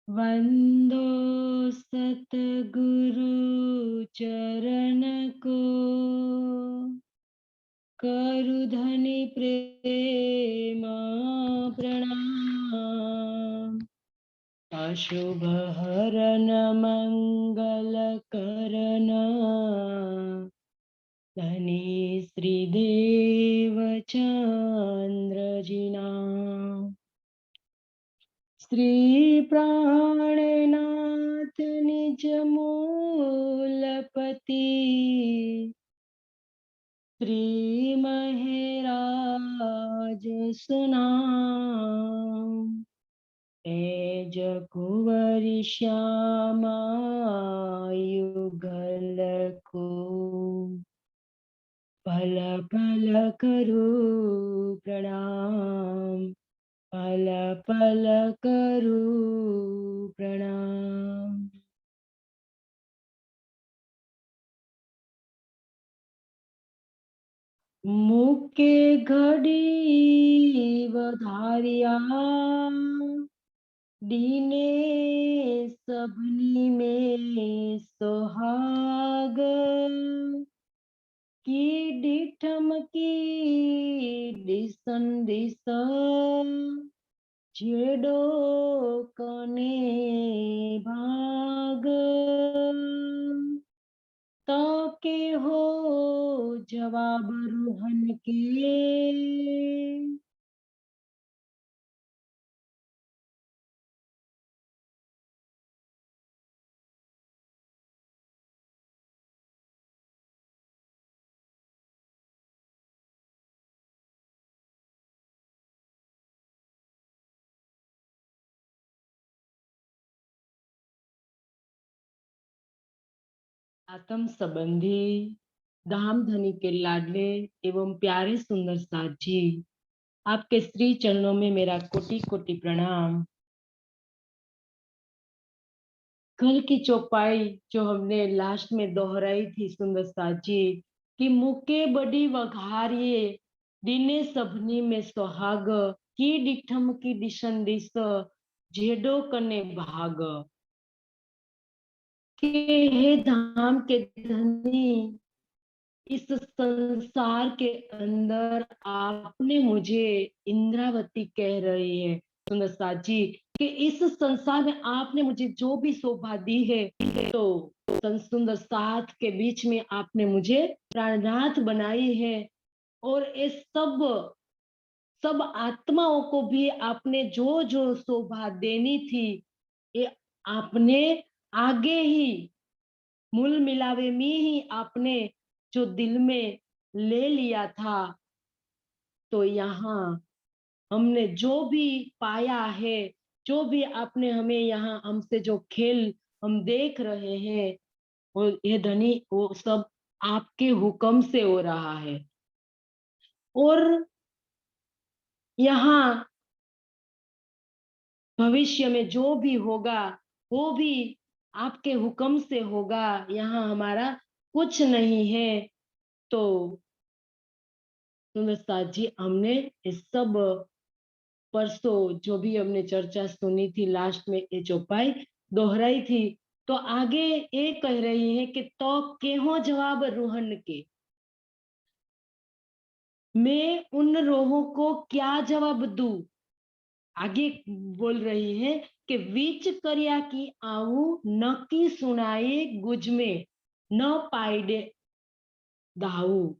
वंदो सतगुरु चरण को, करु धनि प्रेम प्रणाम। अशुभ हरन मंगल करन, धनी श्रीदेव चंद्र जिना। श्री प्राणनाथ निज मूलपति, श्री महराज सुनाम। तेज कुंवरी श्यामा युगल को, पल पल करू प्रणाम, पल पल करू प्रणाम। मुके घड़ी वधारिया, दीने सबनी में सोहाग। की डिठम की दिसन दिस, छेड़ो कने भाग। तो के हो जवाब रूहन के, आत्म संबंधी धाम धनी के लाडले एवं प्यारे सुंदर साथ जी, आपके श्री चरणों में मेरा कोटि कोटि प्रणाम। कल की चौपाई जो हमने लास्ट में दोहराई थी सुंदर साथ जी, कि मुके बड़ी वघारिये दिने सबनी में सुहाग। की डिठम की दिशन दिस, जेडो कने भाग। के हे धाम के धनी, इस संसार के अंदर आपने मुझे इंद्रावती कह रही है सुंदर साथ जी, कि इस संसार में आपने मुझे जो भी शोभा दी है, तो सुंदर साथ के बीच में आपने मुझे प्राणनाथ बनाई है। और इस सब आत्माओं को भी आपने जो जो शोभा देनी थी, ये आपने आगे ही मूल मिलावे में ही आपने जो दिल में ले लिया था। तो यहाँ हमने जो भी पाया है, जो भी आपने हमें यहाँ हमसे जो खेल हम देख रहे हैं, वो ये धनी वो सब आपके हुक्म से हो रहा है। और यहाँ भविष्य में जो भी होगा वो भी आपके हुक्म से होगा, यहाँ हमारा कुछ नहीं है। तो सुंदर साथ जी, हमने इस सब परसों जो भी हमने चर्चा सुनी थी, लास्ट में ये चौपाई दोहराई थी। तो आगे ये कह रही है कि तो केहो जवाब रूहन के, मैं उन रोहों को क्या जवाब दूं। आगे बोल रही है कि वीच करिया की आऊ न की सुनाए गुज में, न पाइडे दाऊ।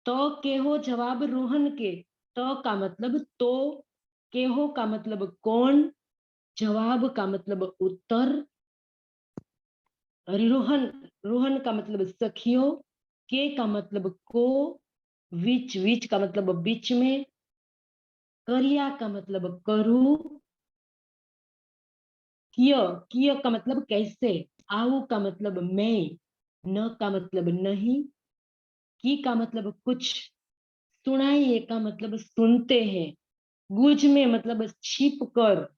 तो केहो जवाब रोहन के, तो का मतलब तो, केहो का मतलब कौन, जवाब का मतलब उत्तर, रोहन रोहन का मतलब सखियों, के का मतलब को, विच विच का मतलब बीच में, करिया का मतलब करू, किय किय का मतलब कैसे, आऊ का मतलब मैं, न का मतलब नहीं, की का मतलब कुछ, सुनाइए का मतलब सुनते हैं, गुज में मतलब छिप कर,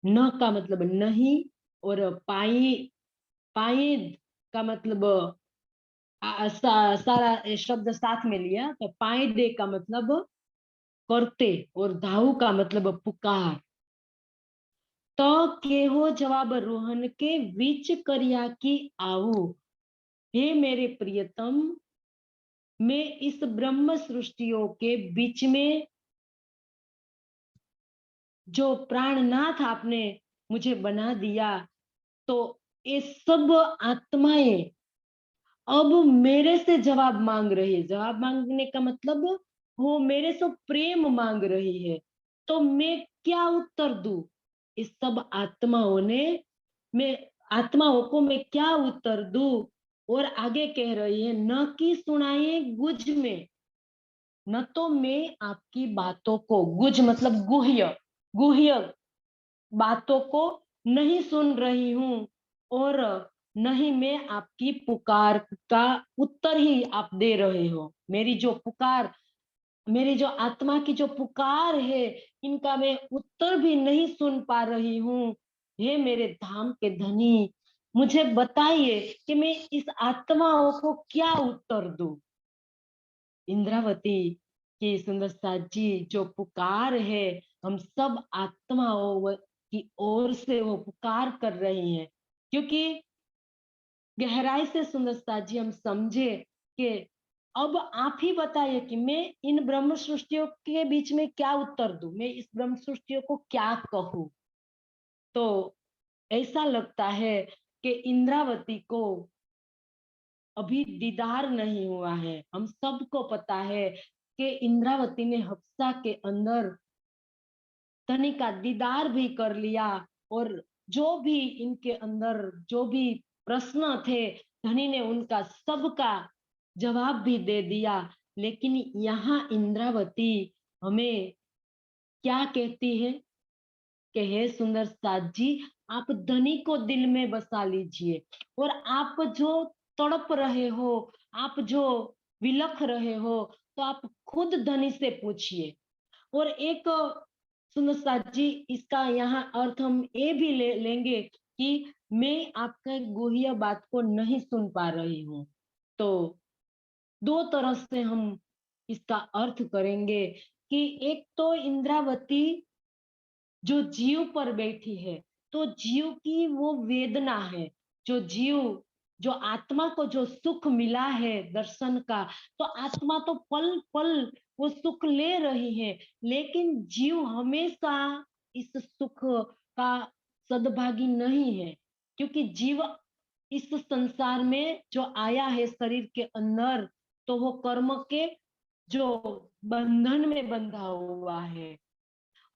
न का मतलब नहीं, और पाई पाई का मतलब सारा शब्द साथ में लिया तो पाई दे का मतलब करते, और धाऊ का मतलब पुकार। तो केहो जवाब रोहन के बीच करिया की आऊ, हे मेरे प्रियतम, मैं इस ब्रह्म सृष्टियों के बीच में जो प्राणनाथ आपने मुझे बना दिया, तो ये सब आत्माएं अब मेरे से जवाब मांग रही है। जवाब मांगने का मतलब वो मेरे से प्रेम मांग रही है, तो मैं क्या उत्तर दूं? इस सब आत्माओं ने, मैं आत्माओं को मैं क्या उत्तर दूं? और आगे कह रही है, न कि सुनाए गुज में, न तो मैं आपकी बातों को, गुज मतलब गुह्य, गुह्य बातों को नहीं सुन रही हूँ, और नहीं मैं आपकी पुकार का उत्तर ही आप दे रहे हो। मेरी जो पुकार, मेरी जो आत्मा की जो पुकार है, इनका मैं उत्तर भी नहीं सुन पा रही हूँ। हे मेरे धाम के धनी, मुझे बताइए कि मैं इस आत्माओं को क्या उत्तर दूं? इंद्रावती की सुंदर साथ जी जो पुकार है, हम सब आत्माओं की ओर से वो पुकार कर रही हैं, क्योंकि गहराई से सुंदर साथ जी हम समझे कि अब आप ही बताइए कि मैं इन ब्रह्म सृष्टियों के बीच में क्या उत्तर दूं, मैं इस ब्रह्म सृष्टियों को क्या कहूं? तो ऐसा लगता है कि इंद्रावती को अभी दीदार नहीं हुआ है। हम सबको पता है कि इंद्रावती ने हफ्सा के अंदर धनी का दीदार भी कर लिया, और जो भी इनके अंदर जो भी प्रश्न थे, धनी ने उनका सबका जवाब भी दे दिया। लेकिन यहाँ इंद्रावती हमें क्या कहती है कि हे सुंदर साथ जी, आप धनी को दिल में बसा लीजिए, और आप जो तड़प रहे हो, आप जो विलख रहे हो, तो आप खुद धनी से पूछिए। और एक सुनो साथ जी, इसका यहाँ अर्थ हम ये भी लेंगे कि मैं आपका गुह्य बात को नहीं सुन पा रही हूँ। तो दो तरह से हम इसका अर्थ करेंगे कि एक तो इंद्रावती जो जीव पर बैठी है, तो जीव की वो वेदना है, जो जीव, जो आत्मा को जो सुख मिला है दर्शन का, तो आत्मा तो पल पल वो सुख ले रही है, लेकिन जीव हमेशा इस सुख का सद्भागी नहीं है, क्योंकि जीव इस संसार में जो आया है शरीर के अंदर, तो वो कर्म के जो बंधन में बंधा हुआ है,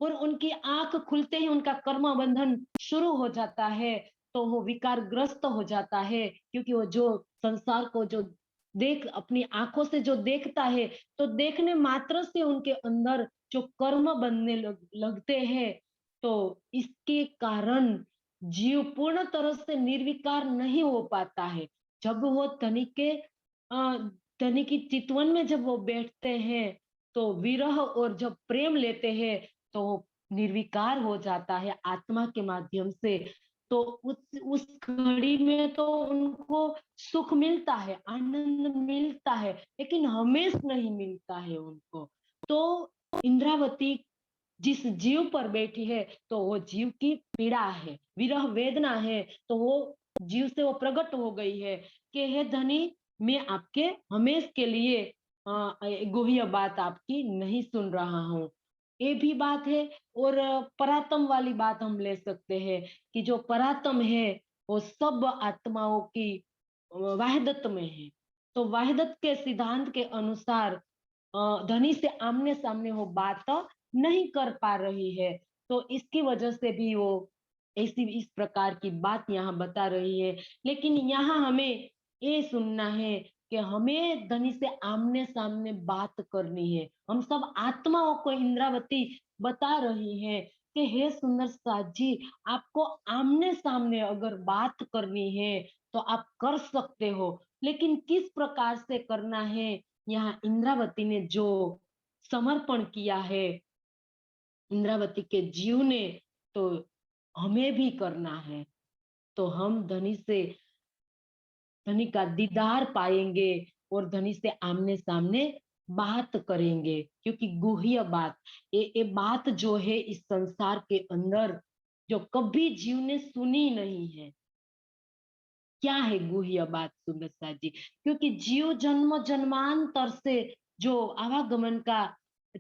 और उनकी आंख खुलते ही उनका कर्म बंधन शुरू हो जाता है, तो वो विकार ग्रस्त हो जाता है, क्योंकि वो जो संसार को जो देख अपनी आंखों से जो देखता है, तो देखने मात्र से उनके अंदर जो कर्म बनने लगते हैं, तो इसके कारण जीव पूर्ण तरह से निर्विकार नहीं हो पाता है। जब वो धनी के धनी की चितवन में जब वो बैठते हैं, तो विरह और जब प्रेम लेते हैं, तो निर्विकार हो जाता है आत्मा के माध्यम से। तो उस घड़ी में तो उनको सुख मिलता है, आनंद मिलता है, लेकिन हमेशा नहीं मिलता है उनको। तो इंद्रावती जिस जीव पर बैठी है, तो वो जीव की पीड़ा है, विरह वेदना है, तो वो जीव से वो प्रकट हो गई है कि हे धनी, मैं आपके हमेश के लिए गुह्य बात आपकी नहीं सुन रहा हूँ। ये भी बात है। और परातम वाली बात हम ले सकते हैं कि जो परातम है वो सब आत्माओं की वाहिदत में है। तो वाहिदत के सिद्धांत के अनुसार धनी से आमने सामने वो बात नहीं कर पा रही है, तो इसकी वजह से भी वो ऐसी इस प्रकार की बात यहाँ बता रही है। लेकिन यहाँ हमें ये सुनना है कि हमें धनी से आमने सामने बात करनी है। हम सब आत्माओं को इंद्रावती बता रही है कि हे सुंदर साथ जी, आपको आमने सामने अगर बात करनी है तो आप कर सकते हो, लेकिन किस प्रकार से करना है, यहाँ इंद्रावती ने जो समर्पण किया है इंद्रावती के जीव ने, तो हमें भी करना है। तो हम धनी का दीदार पाएंगे और धनी से आमने सामने बात करेंगे, क्योंकि गुह्य बात, ये बात जो है इस संसार के अंदर जो कभी जीव ने सुनी नहीं है। क्या है गुह्य बात सुंदरता जी? क्योंकि जीव जन्म जन्मांतर से जो आवागमन का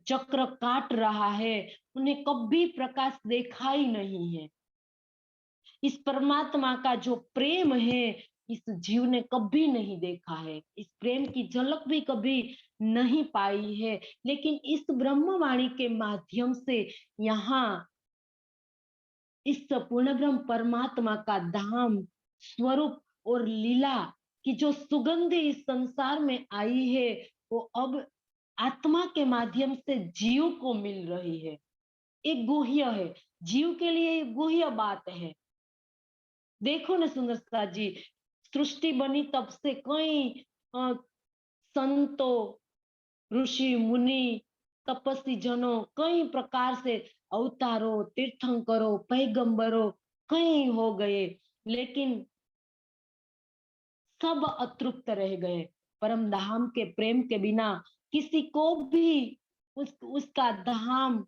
चक्र काट रहा है, उन्हें कभी प्रकाश देखा ही नहीं है। इस परमात्मा का जो प्रेम है, इस जीव ने कभी नहीं देखा है, इस प्रेम की झलक भी कभी नहीं पाई है। लेकिन इस ब्रह्मवाणी के माध्यम से यहाँ इस पूर्ण ब्रह्म परमात्मा का धाम, स्वरूप और लीला की जो सुगंध इस संसार में आई है, वो अब आत्मा के माध्यम से जीव को मिल रही है। एक गुह्य है, जीव के लिए एक गुह्य बात है। देखो ना सुंदरता जी, सृष्टि बनी तब से कई संतों, ऋषि मुनि, तपस्वी जनों कई प्रकार से अवतारों, तीर्थंकरों, पैगंबरों कई हो गए, लेकिन सब अतृप्त रह गए। परम धाम के प्रेम के बिना किसी को भी उसका धाम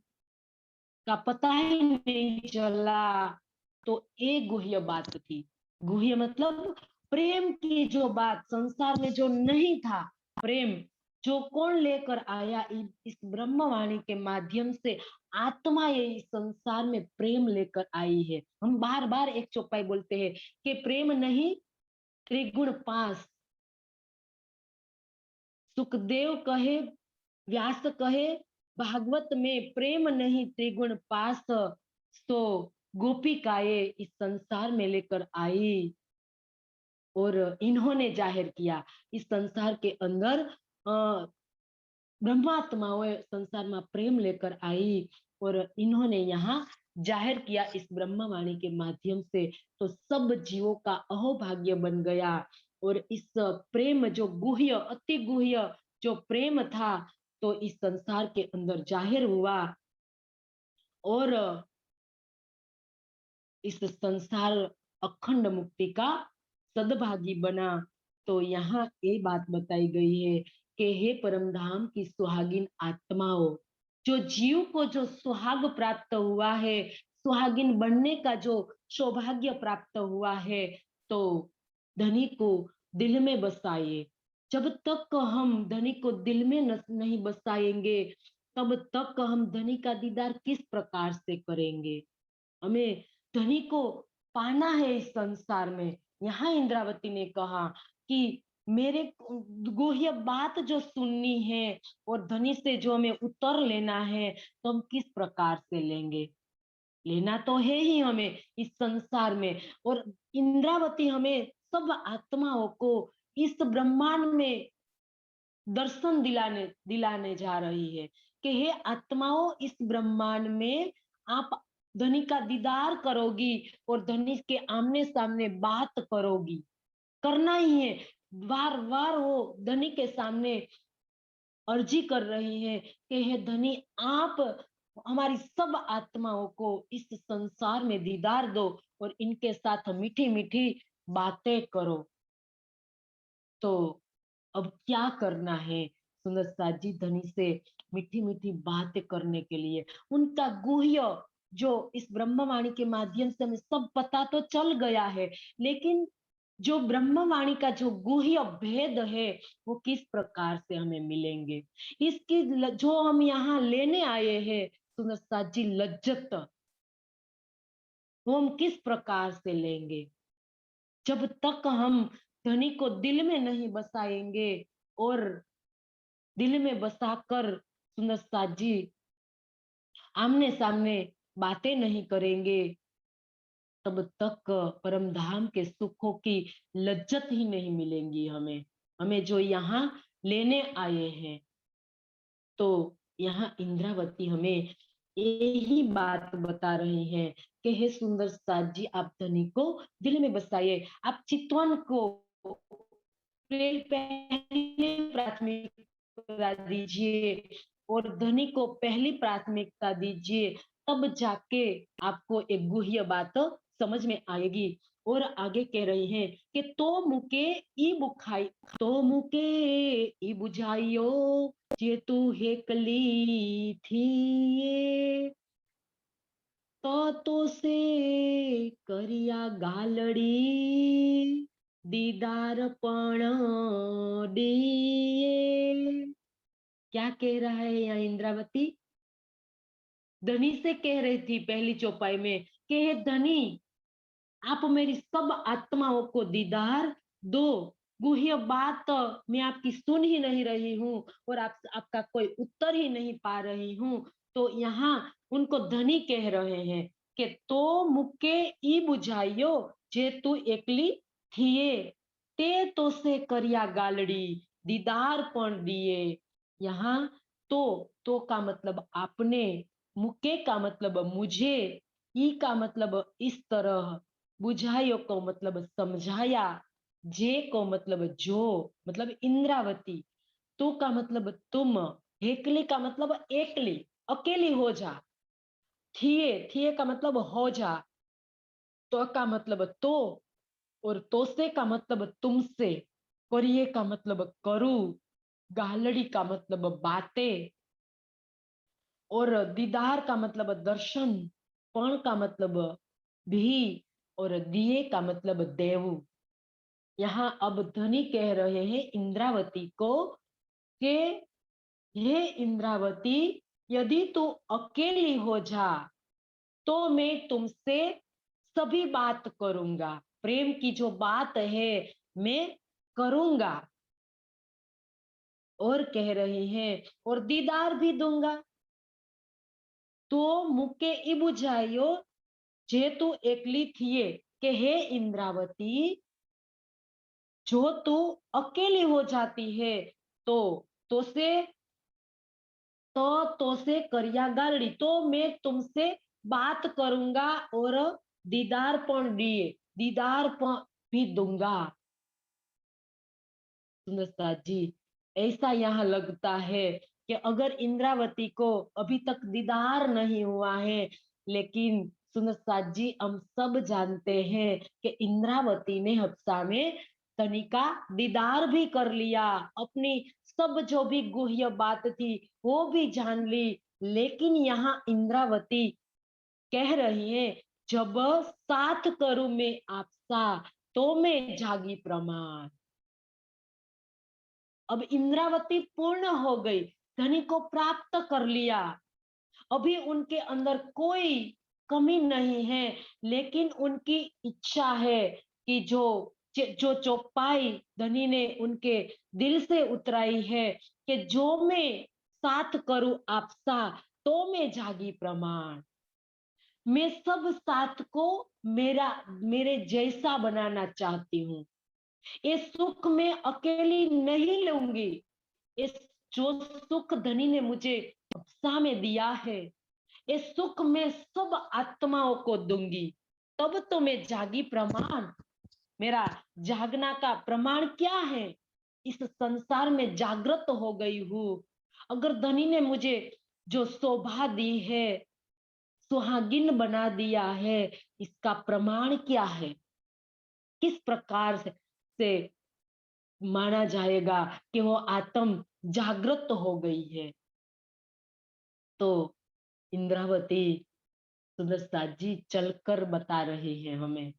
का पता ही नहीं चला। तो ये गुह्य बात थी। गुह्य मतलब प्रेम की जो बात संसार में जो नहीं था, प्रेम जो कौन लेकर आया इस ब्रह्मवाणी के माध्यम से, आत्मा ये इस संसार में प्रेम लेकर आई है। हम बार बार एक चौपाई बोलते हैं कि प्रेम नहीं त्रिगुण पास। सुखदेव कहे, व्यास कहे भागवत में, प्रेम नहीं त्रिगुण पास, तो गोपिकाएं इस संसार में लेकर आई और इन्होंने जाहिर किया इस संसार के अंदर। ब्रह्मात्माओं संसार में प्रेम लेकर आई और इन्होंने यहाँ जाहिर किया इस ब्रह्मवाणी के माध्यम से। तो सब जीवों का अहोभाग्य बन गया और इस प्रेम जो गुह्य, अति गुह्य जो प्रेम था, तो इस संसार के अंदर जाहिर हुआ और इस संसार अखंड मुक्ति का सद्भागी बना। तो यहाँ ये बात बताई गई है कि हे परम धाम की सुहागिन आत्माओं, जो जीव को जो सुहाग प्राप्त हुआ है, सुहागिन बनने का जो सौभाग्य प्राप्त हुआ है, तो धनी को दिल में बसाइए। जब तक हम धनी को दिल में नहीं बसाएंगे, तब तक हम धनी का दीदार किस प्रकार से करेंगे? हमें धनी को पाना है इस संसार में। यहाँ इंद्रावती ने कहा कि मेरे गुह्य बात जो सुननी है और धनी से जो हमें उत्तर लेना है, तो हम किस प्रकार से लेंगे? लेना तो है ही हमें इस संसार में। और इंद्रावती हमें सब आत्माओं को इस ब्रह्मांड में दर्शन दिलाने दिलाने जा रही है कि हे आत्माओं, इस ब्रह्मांड में आप धनी का दीदार करोगी और धनी के आमने सामने बात करोगी, करना ही है। बार बार वो धनी के सामने अर्जी कर रही है कि हे धनी, आप हमारी सब आत्माओं को इस संसार में दीदार दो और इनके साथ मीठी मीठी बातें करो। तो अब क्या करना है सुंदरता जी धनी से मीठी मीठी बातें करने के लिए? उनका गुह्य जो इस ब्रह्मवाणी के माध्यम से हमें सब पता तो चल गया है, लेकिन जो ब्रह्मवाणी का जो गुह्य भेद है, वो किस प्रकार से हमें मिलेंगे? इसकी जो हम यहाँ लेने आए हैं सुंदरता जी, लज्जत, वो हम किस प्रकार से लेंगे? जब तक हम धनी को दिल में नहीं बसाएंगे और दिल में बसाकर सुंदरता जी आमने सामने बातें नहीं करेंगे, तब तक परम धाम के सुखों की लज्जत ही नहीं मिलेंगी हमें, हमें जो यहाँ लेने आए हैं। तो यहाँ इंद्रावती हमें यही बात बता रही है कि हे सुंदर साथ जी, आप धनी को दिल में बसाइए, आप चितवन को पहले प्राथमिकता दीजिए और धनी को पहली प्राथमिकता दीजिए, तब जाके आपको एक गुह्य बात समझ में आएगी और आगे कह रही हैं कि तो मुके ई बुझाइयो जे तू हेकली थी तो से करिया गालड़ी दीदार पण दिए। क्या कह रहा है यहाँ इंद्रावती? धनी से कह रही थी पहली चौपाई में कि हे धनी, आप मेरी सब आत्माओं को दीदार दो। गुह्य बात मैं आपकी सुन ही नहीं रही हूँ और आपका कोई उत्तर ही नहीं पा रही हूँ। तो यहाँ उनको धनी कह रहे हैं कि तो मुके ई बुझाइयो जे तू एकली थिए ते तो से करिया गालड़ी दीदार पण दिए। यहाँ तो का मतलब आपने, मुके का मतलब मुझे, ई का मतलब इस तरह, बुझायो को मतलब समझाया, जे को मतलब जो, मतलब इंद्रावती, तू का मतलब तुम, हेकली का मतलब एकली, अकेली हो जा, थिए का मतलब हो जा, तो का मतलब तो, और तो से का मतलब तुमसे, करिए का मतलब करूं, गालड़ी का मतलब बातें, और दीदार का मतलब दर्शन, पण का मतलब भी, और दिए का मतलब देव। यहाँ अब धनी कह रहे हैं इंद्रावती को कि हे इंद्रावती, यदि तू अकेली हो जा तो मैं तुमसे सभी बात करूंगा, प्रेम की जो बात है मैं करूंगा। और कह रहे हैं और दीदार भी दूंगा। तो मुके ई बुझाइयो जे तू एकली थिए, कि हे इंद्रावती, जो तू अकेली हो जाती है तो तो से तो से करिया गालड़ी, तो मैं तुमसे बात करूंगा और दीदार भी दूंगा। सुंदरता जी, ऐसा यहाँ लगता है कि अगर इंद्रावती को अभी तक दीदार नहीं हुआ है, लेकिन सुंदरता जी हम सब जानते हैं कि इंद्रावती ने हफ्सा में तनी का दीदार भी कर लिया, अपनी सब जो भी गुह्य बात थी वो भी जान ली। लेकिन यहाँ इंद्रावती कह रही है, जब साथ करूं मैं आपसा तो मैं जागी प्रमाण। अब इंद्रावती पूर्ण हो गई, धनी को प्राप्त कर लिया, अभी उनके अंदर कोई कमी नहीं है, लेकिन उनकी इच्छा है कि जो चौपाई धनी ने उनके दिल से उतराई है कि जो मैं साथ करूं आपसा तो मैं जागी प्रमाण। मैं सब साथ को मेरे जैसा बनाना चाहती हूँ। ये सुख मैं अकेली नहीं लूंगी। इस जो सुख धनी ने मुझे अपसा में दिया है, ये सुख मैं सब आत्माओं को दूंगी। तब तो मैं जागी प्रमाण। मेरा जागना का प्रमाण क्या है? इस संसार में जागृत हो गई हूँ। अगर धनी ने मुझे जो शोभा दी है, सुहागिन बना दिया है, इसका प्रमाण क्या है? किस प्रकार से माना जाएगा कि वो आत्म जागृत हो गई है? तो इंद्रावती सुंदर साथ जी चलकर बता रहे हैं हमें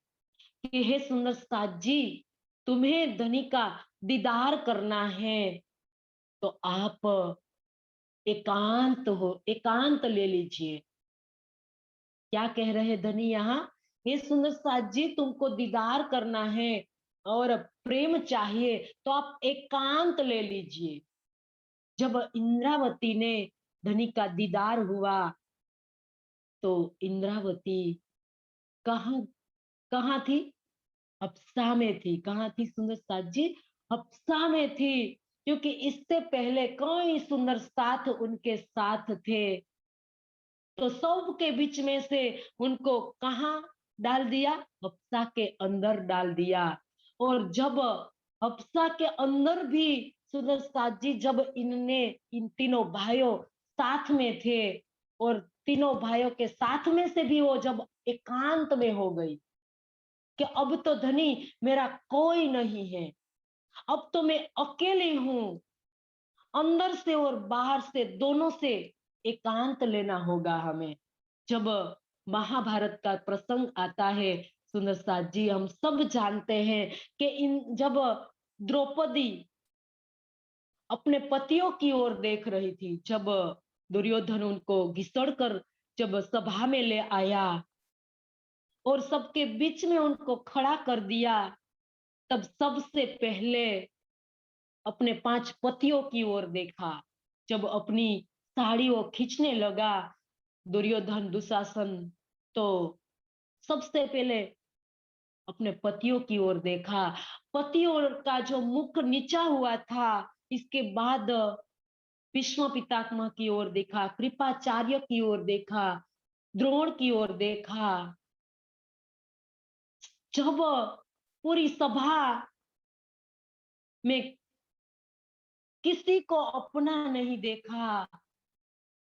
कि हे सुंदर साथ जी, तुम्हें धनी का दीदार करना है तो आप एकांत ले लीजिए। क्या कह रहे धनी यहाँ? हे सुंदर साथ जी, तुमको दीदार करना है और प्रेम चाहिए तो आप एकांत ले लीजिए। जब इंद्रावती ने धनी का दीदार हुआ तो इंद्रावती कहाँ कहाँ थी? हफ्सा में थी। कहाँ थी सुंदर साथ जी? हफ्सा में थी, क्योंकि इससे पहले कई सुंदर साथ उनके साथ थे। तो सब के बीच में से उनको कहाँ डाल दिया? हफ्सा के अंदर डाल दिया। और जब हफ्सा के अंदर भी सुंदर साथ जी, जब इन तीनों भाइयों साथ में थे और तीनों भाइयों के साथ में से भी वो जब एकांत में हो गई, कि अब तो धनी मेरा कोई नहीं है, अब तो मैं अकेली हूँ। अंदर से और बाहर से दोनों से एकांत लेना होगा हमें। जब महाभारत का प्रसंग आता है सुंदर साथ जी, हम सब जानते हैं कि इन जब द्रौपदी अपने पतियों की ओर देख रही थी, जब दुर्योधन उनको घिसड़ कर जब सभा में ले आया और सबके बीच में उनको खड़ा कर दिया, तब सबसे पहले अपने 5 पतियों की ओर देखा। जब अपनी साड़ी वो खींचने लगा दुर्योधन दुशासन, तो सबसे पहले अपने पतियों की ओर देखा। पतियों का जो मुख नीचा हुआ था, इसके बाद भीष्म पितामह की ओर देखा, कृपाचार्य की ओर देखा, द्रोण की ओर देखा। जब पूरी सभा में किसी को अपना नहीं देखा,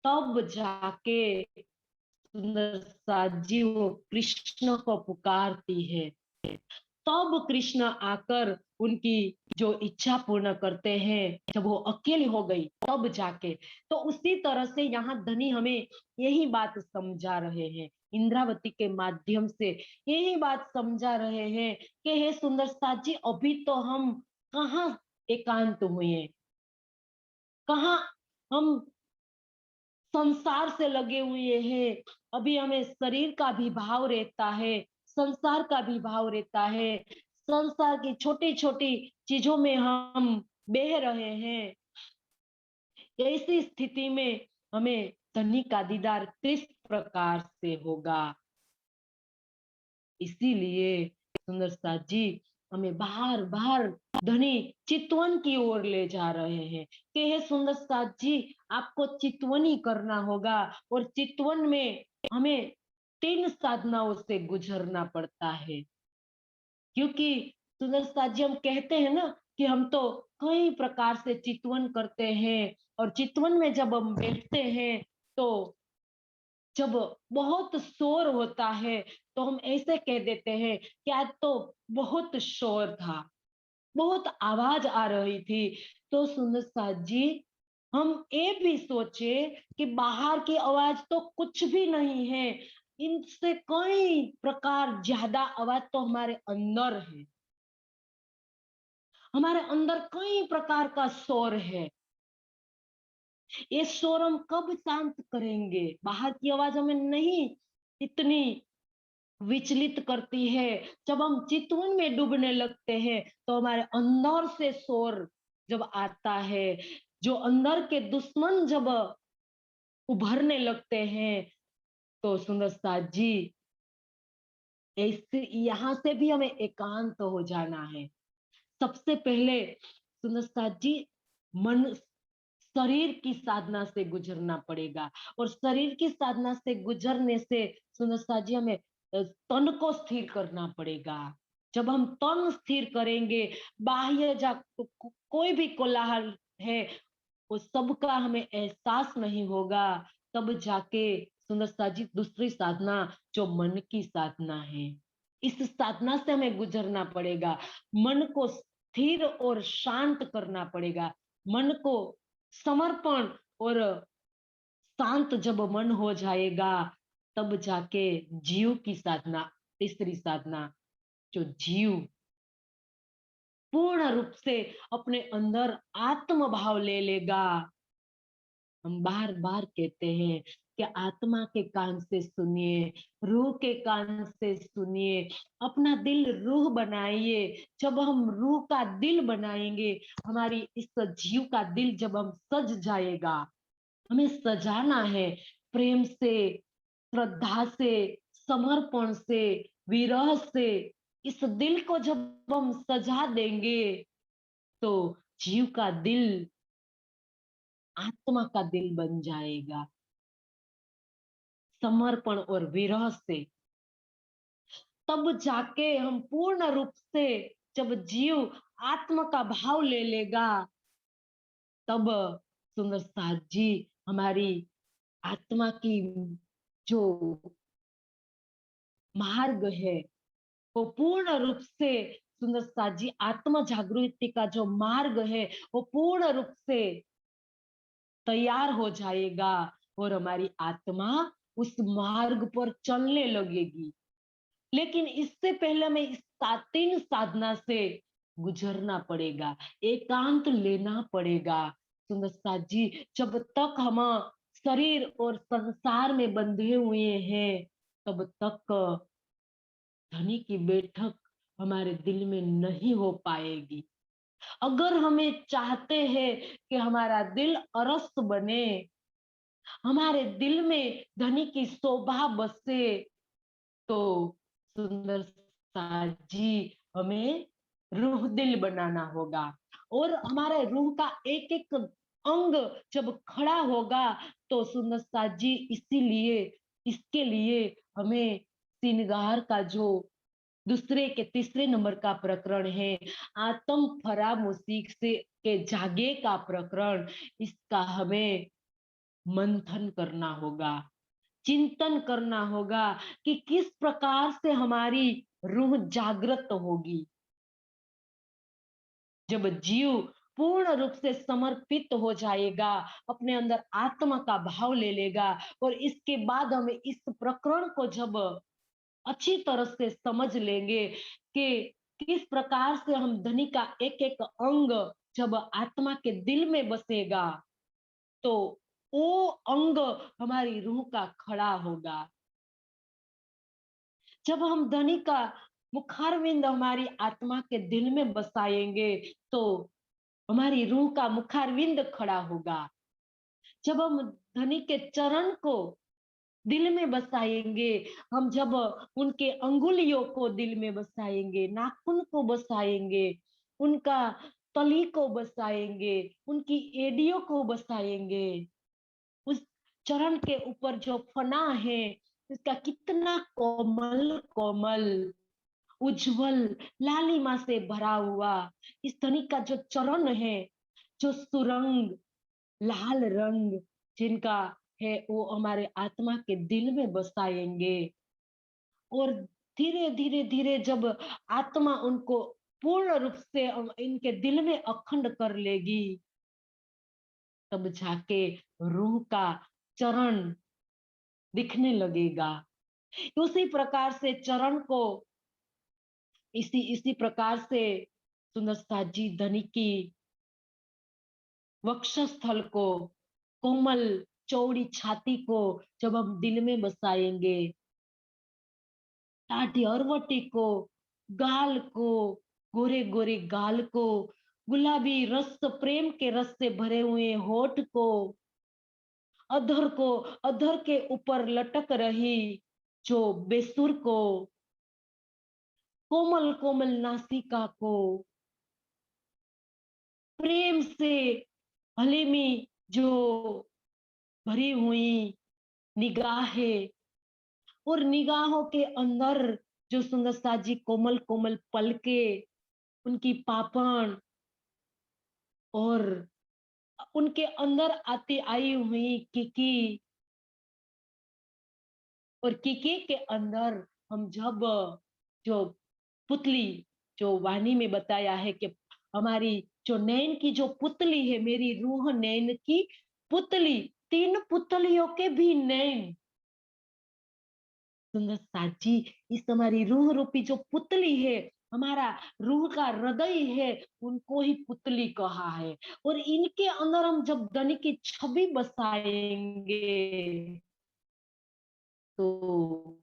तब जाके सुंदर साथ जी वो कृष्ण को पुकारती है। तब कृष्ण आकर उनकी जो इच्छा पूर्ण करते हैं। जब वो अकेली हो गई तब जाके, तो उसी तरह से यहाँ धनी हमें यही बात समझा रहे हैं, इंद्रावती के माध्यम से यही बात समझा रहे हैं कि हे सुंदर साथ जी, अभी तो हम कहाँ एकांत हुए, कहाँ हम संसार से लगे हुए हैं। अभी हमें शरीर का भी भाव रहता है, संसार का भी भाव रहता है, संसार की छोटी छोटी चीजों में हम बह रहे हैं। ऐसी स्थिति में हमें धनी का दीदार किस प्रकार से होगा। इसीलिए सुंदर साथ जी हमें बार बार धनी चितवन की ओर ले जा रहे हैं कि हे सुंदर साथ जी, आपको चितवन ही करना होगा। और चितवन में हमें 3 साधनाओं से गुजरना पड़ता है, क्योंकि सुंदर साथ जी हम कहते हैं ना कि हम तो कई प्रकार से चितवन करते हैं, और चितवन में जब हम बैठते हैं तो जब बहुत शोर होता है तो हम ऐसे कह देते हैं कि आज तो बहुत शोर था, बहुत आवाज आ रही थी। तो सुंदर साथ जी हम ये भी सोचे कि बाहर की आवाज तो कुछ भी नहीं है, इनसे कई प्रकार ज्यादा आवाज तो हमारे अंदर है, हमारे अंदर कई प्रकार का शोर है। ये शोर हम कब शांत करेंगे? बाहर की आवाज हमें नहीं इतनी विचलित करती है। जब हम चितवन में डूबने लगते हैं तो हमारे अंदर से शोर जब आता है, जो अंदर के दुश्मन जब उभरने लगते हैं, तो सुंदर साथ जी ऐसे यहाँ से भी हमें एकांत हो जाना है। सबसे पहले सुंदर साथ जी मन शरीर की साधना से गुजरना पड़ेगा, और शरीर की साधना से गुजरने से सुंदर साथ जी हमें तन को स्थिर करना पड़ेगा। जब हम तन स्थिर करेंगे, बाह्य कोई भी कोलाहल है वो सबका हमें एहसास नहीं होगा, तब जाके सुंदर साथ जी दूसरी साधना जो मन की साधना है, इस साधना से हमें गुजरना पड़ेगा। मन को स्थिर और शांत करना पड़ेगा, मन को समर्पण और शांत जब मन हो जाएगा, तब जाके जीव की साधना, तीसरी साधना जो जीव पूर्ण रूप से अपने अंदर आत्म भाव ले लेगा। हम बार बार कहते हैं कि आत्मा के कान से सुनिए, रूह के कान से सुनिए, अपना दिल रूह बनाइए। जब हम रूह का दिल बनाएंगे, हमारी इस जीव का दिल जब हम सज जाएगा, हमें सजाना है प्रेम से, श्रद्धा से, समर्पण से, विरह से। इस दिल को जब हम सजा देंगे तो जीव का दिल आत्मा का दिल बन जाएगा, समर्पण और विरह से। तब जाके हम पूर्ण रूप से, जब जीव आत्मा का भाव ले लेगा, तब सुंदर साथ जी हमारी आत्मा की जो मार्ग है वो पूर्ण रूप से सुंदर साथ जी आत्म जागृति का जो मार्ग है वो पूर्ण रूप से तैयार हो जाएगा और हमारी आत्मा उस मार्ग पर चलने लगेगी। लेकिन इससे पहले हमें इस तीन साधना से गुजरना पड़ेगा, एकांत लेना पड़ेगा। सुंदर साथ जी जब तक हम शरीर और संसार में बंधे हुए हैं तब तक धनी की बैठक हमारे दिल में नहीं हो पाएगी। अगर हमें चाहते हैं कि हमारा दिल अरस बने, हमारे दिल में धनी की शोभा बसे, तो सुंदर साथ जी हमें रूह दिल बनाना होगा। और हमारे रूह का एक एक अंग जब खड़ा होगा तो सुंदर साथ जी इसीलिए इसके लिए हमें श्रृंगार का जो दूसरे के तीसरे नंबर का प्रकरण है, आत्म फरामुसीख से के जागे का प्रकरण, इसका हमें मंथन करना होगा, चिंतन करना होगा कि किस प्रकार से हमारी रूह जागृत होगी। जब जीव पूर्ण रूप से समर्पित हो जाएगा, अपने अंदर आत्मा का भाव ले लेगा और इसके बाद हमें इस प्रकरण को जब अच्छी तरह से समझ लेंगे कि किस प्रकार से हम धनी का एक एक अंग जब आत्मा के दिल में बसेगा तो वो अंग हमारी रूह का खड़ा होगा। जब हम धनी का मुखारविंद हमारी आत्मा के दिल में बसाएंगे तो हमारी रूह का मुखारविंद खड़ा होगा। जब हम धनी के चरण को दिल में बसाएंगे, हम जब उनके अंगुलियों को दिल में बसाएंगे, नाखून को बसाएंगे, उनका तली को बसाएंगे, उनकी एडियों को बसाएंगे, उस चरण के ऊपर जो फना है उसका कितना कोमल कोमल उज्जवल लालिमा से भरा हुआ इस धनी का जो चरण है, जो सुरंग लाल रंग जिनका है, वो हमारे आत्मा के दिल में बसाएंगे। और धीरे धीरे धीरे जब आत्मा उनको पूर्ण रूप से इनके दिल में अखंड कर लेगी, तब जाके रूह का चरण दिखने लगेगा। उसी प्रकार से चरण को इसी इसी प्रकार से सुंदर साथ जी धनी की वक्षस्थल को, कोमल चौड़ी छाती को जब हम दिल में बसाएंगे, टाटी अरवटी को, गाल को, गोरे गोरे गाल को, गुलाबी रस प्रेम के रस से भरे हुए होठ को, अधर के ऊपर लटक रही जो बेसुर को, कोमल कोमल नासिका को, प्रेम से हलीमी जो भरी हुई निगाहें, और निगाहों के अंदर जो सुंदर साजी कोमल कोमल पलके, उनकी पापण, और उनके अंदर आती आई हुई किकी, और किकी के अंदर हम जब जो पुतली, जो वाणी में बताया है कि हमारी जो नैन की जो पुतली है, मेरी रूह नैन की पुतली, तीन पुतलियों के भी नैन, सुंदर साची इस हमारी रूह रूपी जो पुतली है, हमारा रूह का हृदय है, उनको ही पुतली कहा है। और इनके अंदर हम जब धनी की छवि बसाएंगे तो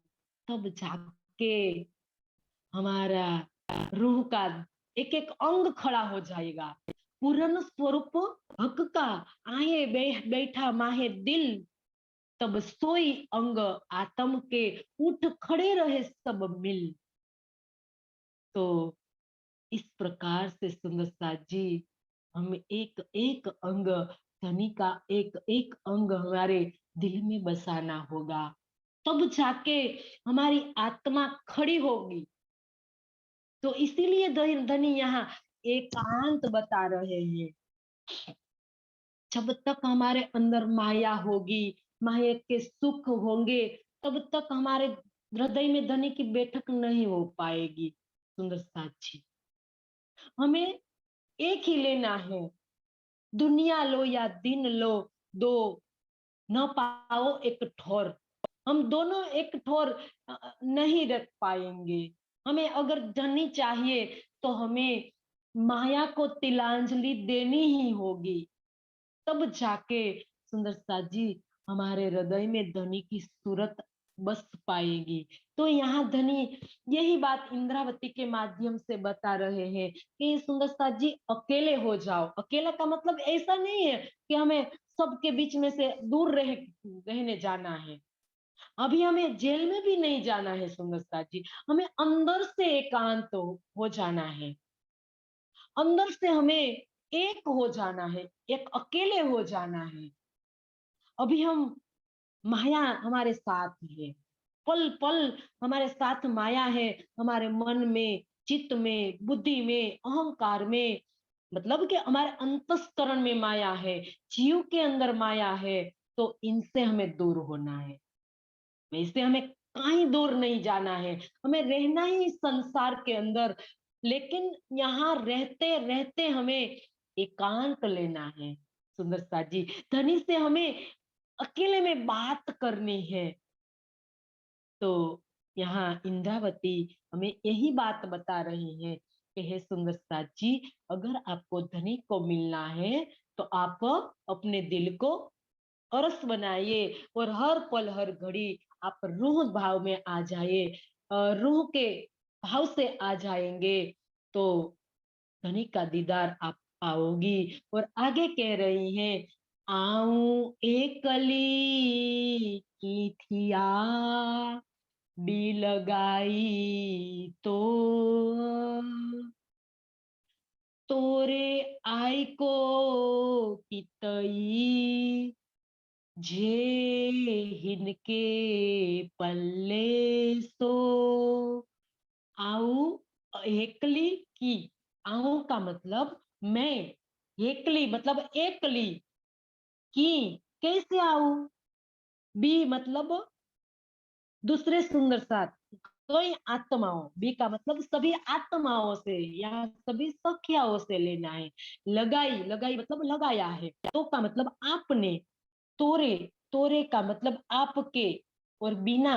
तब जाके हमारा रूह का एक एक अंग खड़ा हो जाएगा। पूर्ण स्वरूप हक का आए बैठा माहे दिल, तब सोई अंग आत्म के उठ खड़े रहे सब मिल। तो इस प्रकार से सुंदर साथ जी हम एक एक अंग, धनी का एक एक अंग हमारे दिल में बसाना होगा, तब जाके हमारी आत्मा खड़ी होगी। तो इसीलिए धनी यहाँ एकांत बता रहे हैं। जब तक हमारे अंदर माया होगी, माया के सुख होंगे, तब तक हमारे हृदय में धनी की बैठक नहीं हो पाएगी सुंदर साथी। हमें एक ही लेना है, दुनिया लो या दिन लो, दो न पाओ एक ठोर। हम दोनों एक ठोर नहीं रख पाएंगे। हमें अगर धनी चाहिए तो हमें माया को तिलांजलि देनी ही होगी, तब जाके सुंदर साथ जी हमारे हृदय में धनी की सूरत बस पाएगी। तो यहाँ धनी यही बात इंद्रावती के माध्यम से बता रहे हैं कि सुंदर साथ जी अकेले हो जाओ। अकेला का मतलब ऐसा नहीं है कि हमें सबके बीच में से दूर रहने जाना है। अभी हमें जेल में भी नहीं जाना है सुंदर साथ जी, हमें अंदर से एकांत हो जाना है। अंदर से हमें एक हो जाना है, एक अकेले हो जाना है। अभी हम माया हमारे साथ है, पल पल हमारे साथ माया है, हमारे मन में, चित्त में, बुद्धि में, अहंकार में, मतलब कि हमारे अंतस्करण में माया है, जीव के अंदर माया है। तो इनसे हमें दूर होना है, इससे हमें कहीं दूर नहीं जाना है। हमें रहना ही इस संसार के अंदर, लेकिन यहाँ रहते रहते हमें एकांत लेना है सुंदर साथ जी। धनी से हमें अकेले में बात करनी है। तो यहाँ इंद्रावती हमें यही बात बता रही है कि हे सुंदर साथ जी, अगर आपको धनी को मिलना है तो आप अपने दिल को अरस बनाइए और हर पल हर घड़ी आप रूह भाव में आ जाइए। रूह के भाव से आ जाएंगे तो धनी का दीदार आप पाओगी। और आगे कह रही हैं, आऊं एकली की थिया बी लगाई तो तोरे आई को कितई जे हिनके पल्ले सो। आऊ एकली की, आऊ का मतलब मैं, एकली मतलब एकली, की कैसे आऊ, बी मतलब दूसरे सुंदर साथ, कोई आत्माओं, बी का मतलब सभी आत्माओं से या सभी सखियाओं से लेना है। लगाई, लगाई मतलब लगाया है। तो का मतलब आपने, तोरे, तोरे का मतलब आपके, और बिना,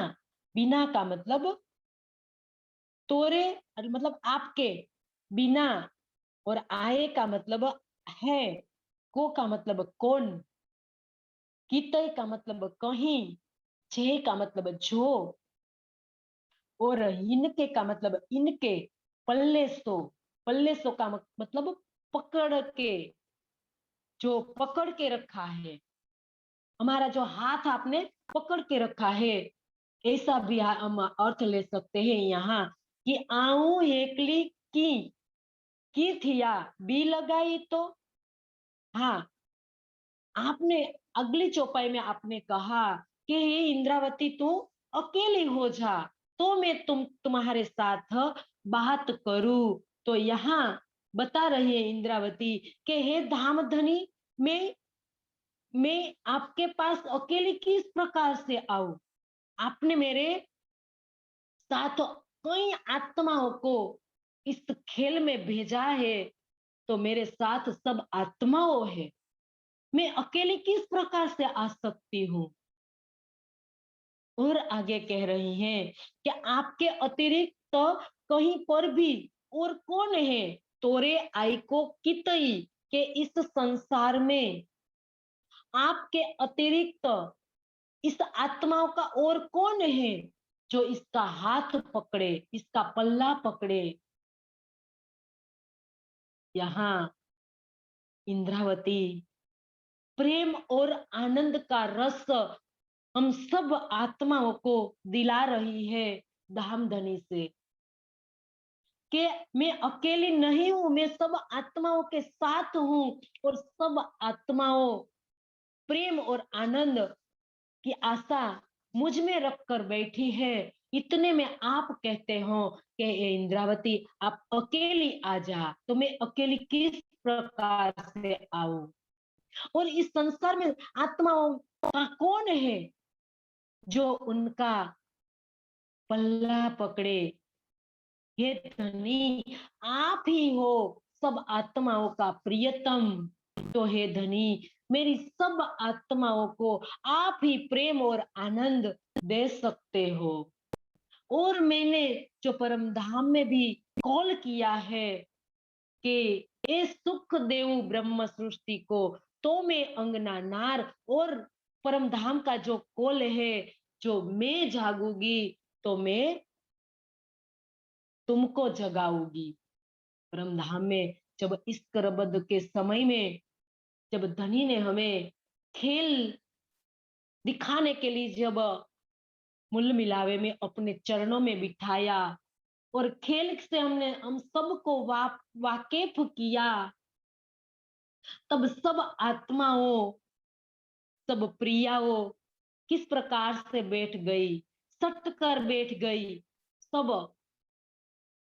बिना का मतलब तोरे मतलब आपके बिना, और आए का मतलब है, को का मतलब कौन, कितय का मतलब कहीं, जे का मतलब जो, और इनके का मतलब इनके, पल्ले सो का मतलब पकड़ के, जो पकड़ के रखा है, हमारा जो हाथ आपने पकड़ के रखा है, ऐसा भी हम अर्थ ले सकते हैं यहाँ कि आऊं एकली की थिया बी लगाई तो। हाँ, आपने अगली चौपाई में आपने कहा कि हे इंद्रावती तू अकेली हो जा, तो मैं तुम्हारे साथ बात करूं। तो यहाँ बता रही है इंद्रावती कि हे धामधनी, मैं आपके पास अकेली किस प्रकार से आऊं। आपने मेरे साथ कई आत्माओं को इस खेल में भेजा है, तो मेरे साथ सब आत्माओं है, मैं अकेली किस प्रकार से आ सकती हूँ। और आगे कह रही हैं कि आपके अतिरिक्त तो कहीं पर भी और कौन है, तोरे आई को कितई, के इस संसार में आपके अतिरिक्त इस आत्माओं का और कौन है जो इसका हाथ पकड़े, इसका पल्ला पकड़े। यहाँ इंद्रावती प्रेम और आनंद का रस हम सब आत्माओं को दिला रही है धामधनी से, कि मैं अकेली नहीं हूं, मैं सब आत्माओं के साथ हूं, और सब आत्माओं प्रेम और आनंद की आशा मुझ में रखकर बैठी है। इतने में आप कहते हो कि इंद्रावती आप अकेली आ जा, तो मैं अकेली किस प्रकार से आऊं। और इस संसार में आत्माओं का कौन है जो उनका पल्ला पकड़े। हे धनी, आप ही हो सब आत्माओं का प्रियतम। तो हे धनी, मेरी सब आत्माओं को आप ही प्रेम और आनंद दे सकते हो। और मैंने जो परम धाम में भी कॉल किया है कि ए सुख देव ब्रह्म सृष्टि को, तो मैं अंगना नार, और परम धाम का जो कॉल है, जो मैं जागूंगी तो मैं तुमको जगाऊंगी। परम धाम में जब इस करबद्ध के समय में जब धनी ने हमें खेल दिखाने के लिए जब मूल मिलावे में अपने चरणों में बिठाया और खेल से हम सबको वाकिफ किया, तब सब आत्माओं, सब प्रियाओं किस प्रकार से बैठ गई, सट कर बैठ गई। सब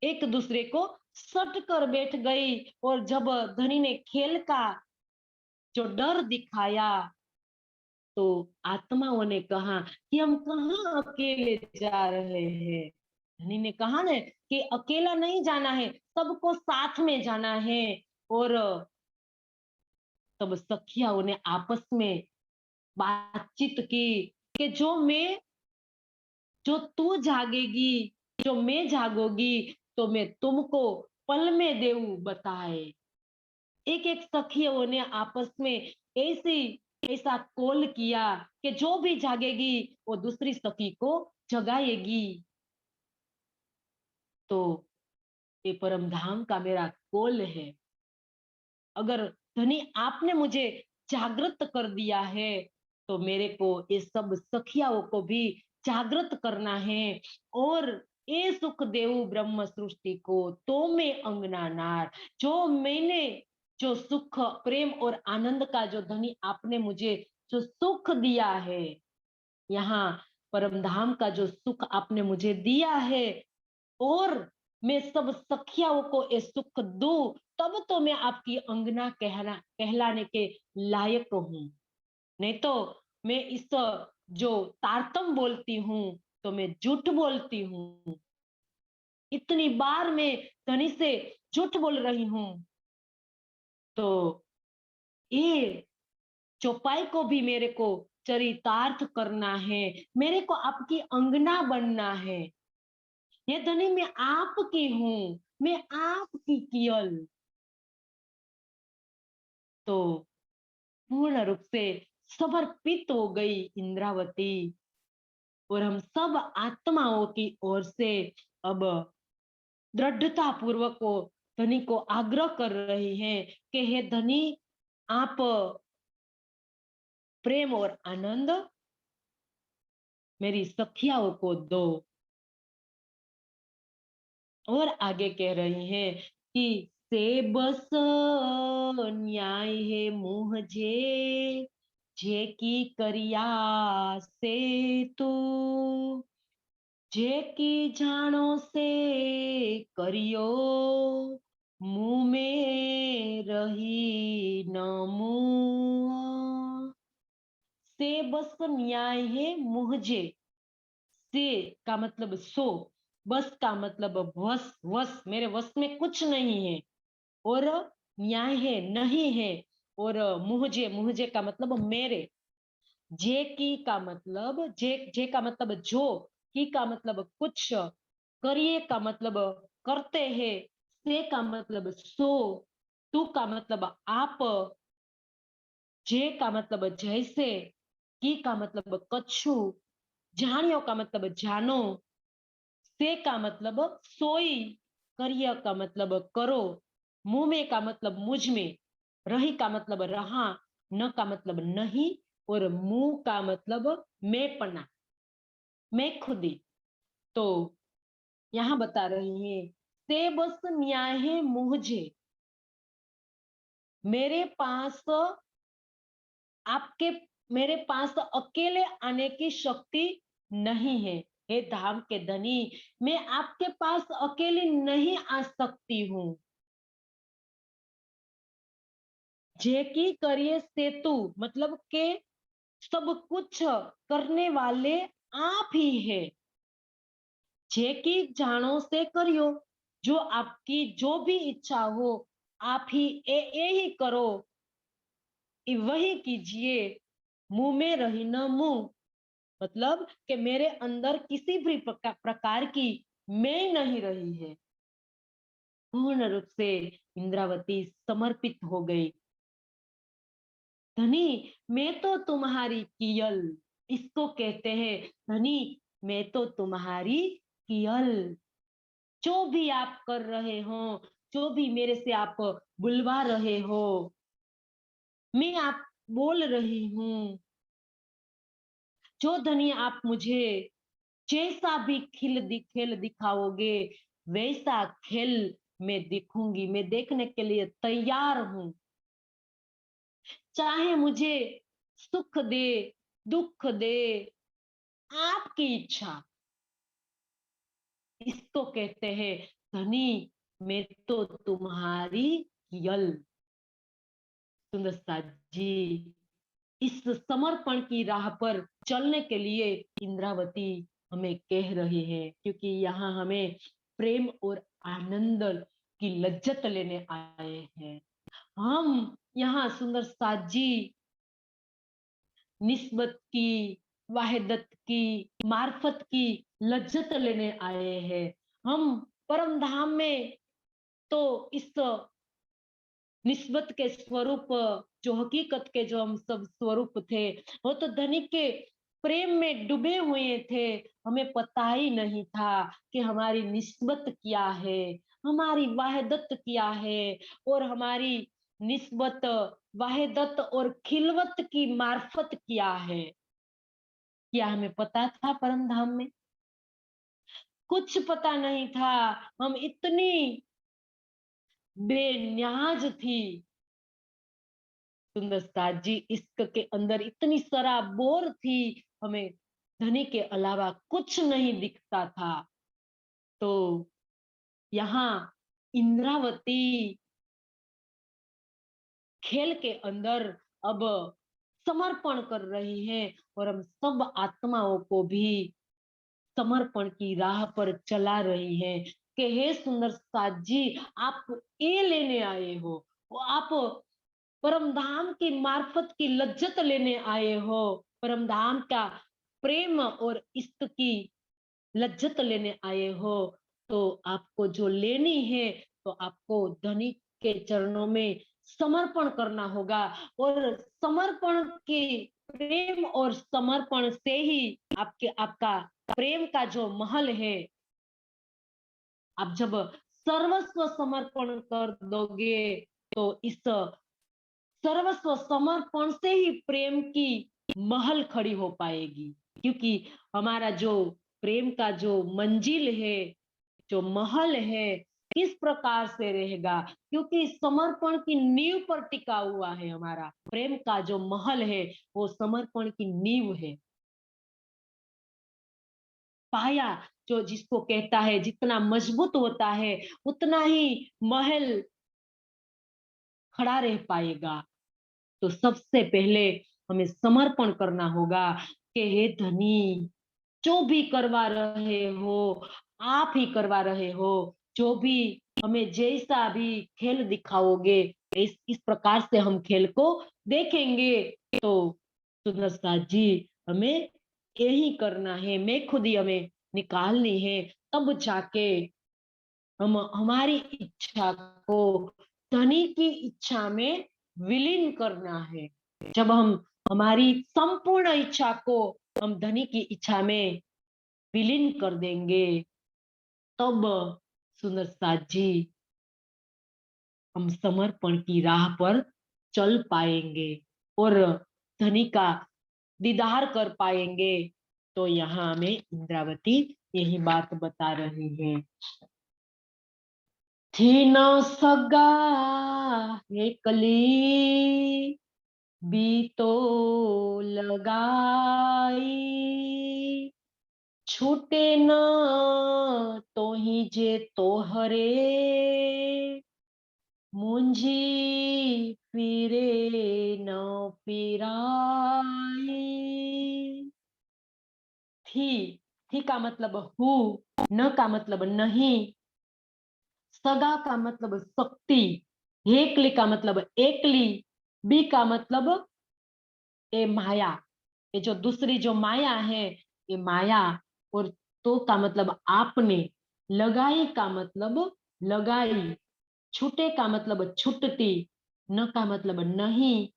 एक दूसरे को सट कर बैठ गई। और जब धनी ने खेल का जो डर दिखाया, तो आत्माओं ने कहा कि हम कहाँ अकेले जा रहे हैं। धनी ने कहा ना कि अकेला नहीं जाना है, सबको साथ में जाना है। और तब सखियाओं ने आपस में बातचीत की कि जो तू जागेगी, जो मैं जागोगी, तो मैं तुमको पल में देऊ बताए। एक एक सखियों ने आपस में ऐसी ऐसा कॉल किया कि जो भी जागेगी वो दूसरी सखी को जगाएगी। तो ये परम धाम का मेरा कॉल है। अगर धनी आपने मुझे जागृत कर दिया है, तो मेरे को ये सब सखियाओं को भी जागृत करना है। और ये सुख देव ब्रह्म सृष्टि को, तो मैं अंगना नार, जो मैंने जो सुख प्रेम और आनंद का जो धनी आपने मुझे जो सुख दिया है, यहाँ परम धाम का जो सुख आपने मुझे दिया है, और मैं सब सखियाओं को ये सुख दूं, तब तो मैं आपकी अंगना कहलाने के लायक हूँ। नहीं तो मैं इस जो तारतम बोलती हूँ, तो मैं झूठ बोलती हूँ। इतनी बार मैं धनी से झूठ बोल रही हूँ। तो ये चौपाई को भी मेरे को चरितार्थ करना है, मेरे को आपकी अंगना बनना है। ये धनी मैं आपकी हूँ, मैं आपकी कियल। तो पूर्ण रूप से समर्पित हो गई इंद्रावती। और हम सब आत्माओं की ओर से अब दृढ़ता पूर्वक को धनी को आग्रह कर रही हैं कि हे धनी, आप प्रेम और आनंद मेरी सखियाओं को दो। और आगे कह रही हैं कि से बस न्याय है मुँह जे की करिया से तू, जे की जानो से करियो, मुँह में रही न मुँह। से बस न्याय है मुहजे। से का मतलब सो, बस का मतलब वश, वश मेरे वश में कुछ नहीं है। और न्याय है नहीं है। और मुहजे, मुहजे का मतलब मेरे। जे की का मतलब जे का मतलब जो, की का मतलब कुछ, करिए का मतलब करते हैं, से का मतलब सो, तू का मतलब आप, जे का मतलब जैसे, की का मतलब कछु, जानियो का मतलब जानो, से का मतलब सोई, करिय का मतलब करो, मुंह में का मतलब मुझ में, रही का मतलब रहा, न का मतलब नहीं, और मुंह का मतलब मैं पना, मैं खुदी। तो यहाँ बता रही है से बस न्याय है मुझे, मेरे पास आपके, मेरे पास अकेले आने की शक्ति नहीं है। हे धाम के धनी, मैं आपके पास अकेली नहीं आ सकती हूँ। जे की करिए सेतु मतलब के सब कुछ करने वाले आप ही है। जे की जानो से करियो, जो आपकी जो भी इच्छा हो आप ही ये ही करो, वही कीजिए, मुंह में रही न मुंह। मतलब कि मेरे अंदर किसी भी प्रकार की मैं नहीं रही है। पूर्ण रूप से इंद्रावती समर्पित हो गई। धनी मैं तो तुम्हारी कियल, इसको कहते हैं धनी मैं तो तुम्हारी कियल। जो भी आप कर रहे हो, जो भी मेरे से आप बुलवा रहे हो, मैं आप बोल रही हूँ, जो धनी आप मुझे जैसा भी खेल दिखाओगे वैसा खेल मैं दिखूंगी, मैं देखने के लिए तैयार हूं। चाहे मुझे सुख दे दुख दे, आपकी इच्छा, इसको कहते हैं धनी मैं तो तुम्हारी यल। सुंदरता जी इस समर्पण की राह पर चलने के लिए इंद्रावती हमें कह रही है, क्योंकि यहाँ हमें प्रेम और आनंद की लज्जत लेने आए हैं। हम यहाँ सुंदर साथ जी निस्बत की, वाहिदत की, मार्फत की लज्जत लेने आए हैं। हम परम धाम में तो इस निस्बत के स्वरूप, जो हकीकत के जो हम सब स्वरूप थे, वो तो धनिक के प्रेम में डूबे हुए थे। हमें पता ही नहीं था कि हमारी निस्बत क्या है, हमारी वाहिदत क्या है, और हमारी निस्बत, वाहिदत और खिलवत की मार्फत क्या है। क्या हमें पता था परम धाम में? कुछ पता नहीं था। हम इतनी बेन्याज थी। सुंदरता जी इश्क के अंदर इतनी सराबोर थी, हमें धनी के अलावा कुछ नहीं दिखता था। तो यहाँ इंद्रावती खेल के अंदर अब समर्पण कर रही है, और हम सब आत्माओं को भी समर्पण की राह पर चला रही है कि हे सुंदर साथ जी आप ये लेने आए हो, वो आप परम धाम की मार्फत की लज्जत लेने आए हो, परम धाम का प्रेम और इश्क की लज्जत लेने आए हो। तो आपको जो लेनी है तो आपको धनी के चरणों में समर्पण करना होगा, और समर्पण के प्रेम और समर्पण से ही आपका प्रेम का जो महल है, आप जब सर्वस्व समर्पण कर दोगे तो इस सर्वस्व समर्पण से ही प्रेम की महल खड़ी हो पाएगी। क्योंकि हमारा जो प्रेम का जो मंजिल है, जो महल है, किस प्रकार से रहेगा, क्योंकि समर्पण की नींव पर टिका हुआ है। हमारा प्रेम का जो महल है वो समर्पण की नींव है। पाया जो जिसको कहता है जितना मजबूत होता है उतना ही महल खड़ा रह पाएगा। तो सबसे पहले हमें समर्पण करना होगा कि हे धनी जो भी करवा रहे हो आप ही करवा रहे हो, जो भी हमें जैसा भी खेल दिखाओगे इस प्रकार से हम खेल को देखेंगे। तो सुंदरता जी हमें यही करना है, मैं खुद ही हमें निकालनी है, तब जाके हम हमारी इच्छा को धनी की इच्छा में विलीन करना है। जब हम हमारी संपूर्ण इच्छा को हम धनी की इच्छा में विलीन कर देंगे, तब सुंदर साथ जी हम समर्पण की राह पर चल पाएंगे और धनी का दीदार कर पाएंगे। तो यहाँ हमें इंद्रावती यही बात बता रही है। थी न सगा एकली बीतो लगाई, छूटे न तो ही जे तोहरे, मुंजी फिरे न फिराई। थी थी का मतलब हूँ, न का मतलब नहीं, सगा का मतलब शक्ति, हेकली का मतलब एकली, बी का मतलब ये माया, ये जो दूसरी जो माया है ये माया, और तो का मतलब आपने, लगाई का मतलब लगाई, छूटे का मतलब छुटती, न का मतलब नहीं,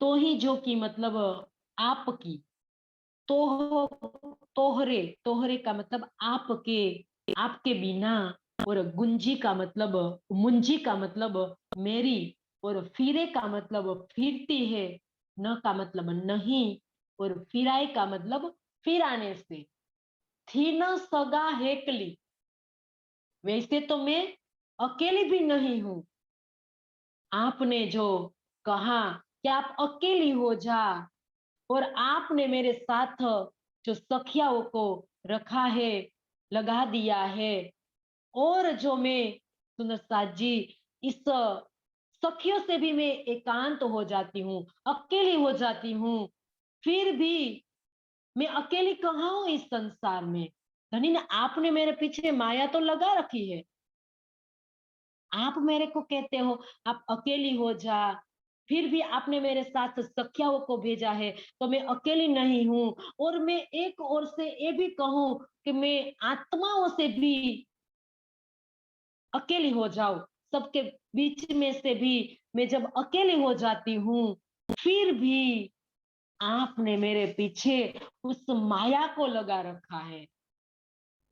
तो ही जो की मतलब आपकी, तो तोहरे, तोहरे का मतलब आपके, आपके बिना, और गुंजी का मतलब मुंजी का मतलब मेरी, और फिरे का मतलब फिरती है, न का मतलब नहीं, और फिराए का मतलब फिराने से, थी न सगा हेकली, वैसे तो मैं अकेली भी नहीं हूं, आपने जो कहा कि आप अकेली हो जा, और आपने मेरे साथ जो सखियाओं को रखा है, लगा दिया है, और जो मैं सुंदर साथ जी इस सखियों से भी मैं एकांत हो जाती हूँ, अकेली हो जाती हूँ, फिर भी मैं अकेली कहाँ हूँ इस संसार में। धनी ने आपने मेरे पीछे माया तो लगा रखी है, आप मेरे को कहते हो आप अकेली हो जा, फिर भी आपने मेरे साथ सखियाओं को भेजा है, तो मैं अकेली नहीं हूँ। और मैं एक ओर से ये भी कहूँ कि मैं आत्माओं से भी अकेली हो जाऊं, सबके बीच में से भी मैं जब अकेली हो जाती हूँ, फिर भी आपने मेरे पीछे उस माया को लगा रखा है,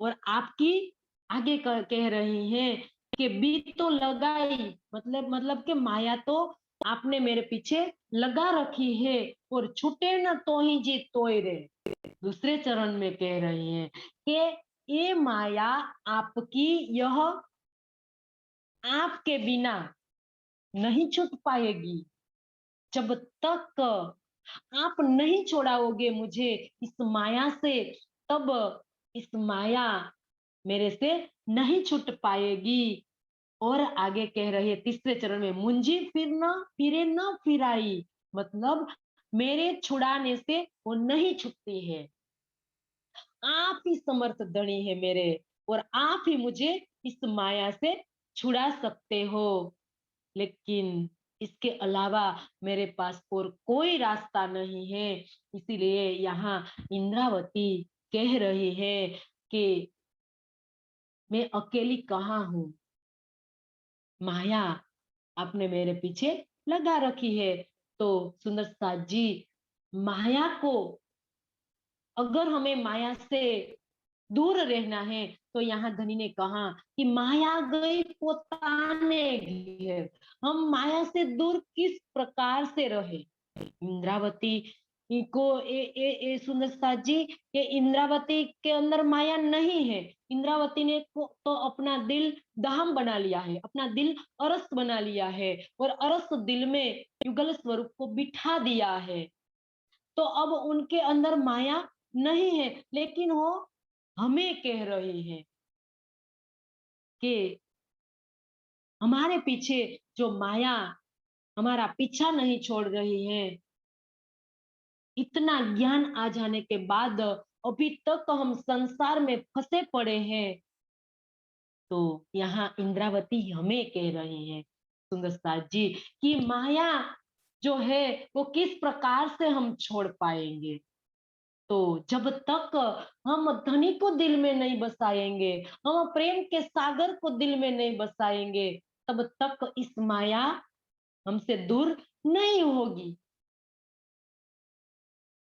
और आपकी आगे कह रही हैं कि बी तो लगाई, मतलब कि माया तो आपने मेरे पीछे लगा रखी है, और छूटे न तो ही जी तोय रे। दूसरे चरण में कह रही हैं कि ये माया आपकी, यह आपके बिना नहीं छूट पाएगी, जब तक आप नहीं छोड़ाओगे मुझे इस माया से, तब इस माया मेरे से नहीं छूट पाएगी। और आगे कह रही है तीसरे चरण में, मुंजी फिरना फिरे न फिराई, मतलब मेरे छुड़ाने से वो नहीं छूटती है, आप ही समर्थ धनी है मेरे, और आप ही मुझे इस माया से छुड़ा सकते हो, लेकिन इसके अलावा मेरे पास और कोई रास्ता नहीं है। इसीलिए यहाँ इंद्रावती कह रही है कि मैं अकेली कहाँ हूँ, माया आपने मेरे पीछे लगा रखी है। तो सुंदर साथ जी, माया को, अगर हमें माया से दूर रहना है, तो यहाँ धनी ने कहा कि माया गई पोताने घेर, हम माया से दूर किस प्रकार से रहे। इंद्रावती को ए सुंदर साथ जी, ये इंद्रावती के अंदर माया नहीं है, इंद्रावती ने तो अपना दिल धाम बना लिया है, अपना दिल अरस बना लिया है, और अरस दिल में युगल स्वरूप को बिठा दिया है, तो अब उनके अंदर माया नहीं है, लेकिन वो हमें कह रही है कि हमारे पीछे जो माया हमारा पीछा नहीं छोड़ रही है, इतना ज्ञान आ जाने के बाद अभी तक हम संसार में फंसे पड़े हैं। तो यहाँ इंद्रावती हमें कह रही है सुंदर साथ जी कि माया जो है वो किस प्रकार से हम छोड़ पाएंगे। तो जब तक हम धनी को दिल में नहीं बसाएंगे, हम प्रेम के सागर को दिल में नहीं बसाएंगे, तब तक इस माया हमसे दूर नहीं होगी।